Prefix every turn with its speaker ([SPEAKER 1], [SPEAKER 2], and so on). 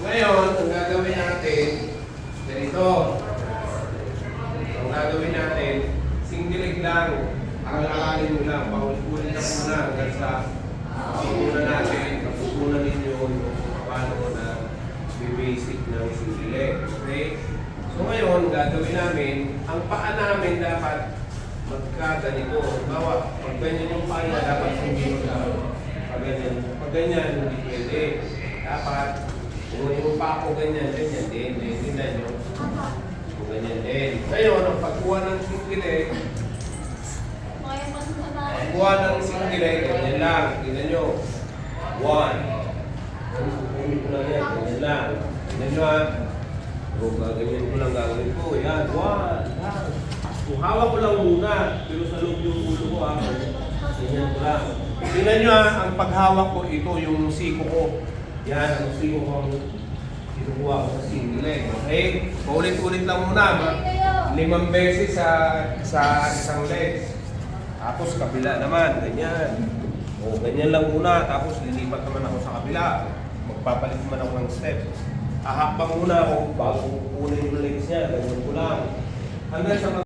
[SPEAKER 1] Ngayon, ang gagawin natin, ganito. Ang gagawin natin, single leg lang. Aral-aralin mo lang. Paulit-ulit na muna hanggang sa muna natin, kapupunan ninyo yung paano na basic ng single leg. Okay? So ngayon, gagawin namin, ang paa namin dapat magkaganito. Bawa, pag ganyan yung paa niya, dapat hindi pag ganyan, hindi pwede. Dapat, yung paa ko ganyan din. Tingnan nyo. Kung ganyan din. Ngayon, ang pagkuha ng single leg, pagkuha ng single leg, ganyan lang. Tingnan nyo. 1. Kukunin ko lang yan, ganyan lang. Tingnan nyo ha. So, gaganyan ko lang gagawin ko. Yan, 1. Yan. So, hawak ko lang muna. Pero sa loob yung ulo ko ha. Ganyan ko lang. Tingnan nyo ha, ang paghawak ko, ito yung siko ko. Yan, ang siko ko ang kinukuha ko sa single leg. Okay? Paulit-ulit lang muna. 5 beses sa isang leg. Tapos kabila naman, ganyan. O, ganyan lang muna. Tapos lilipat naman ako sa kabila. Magpapalit naman ako ng step. Ahakbang muna ako bago kukunin yung legs niya. Ganyan ko lang. Hanggang sa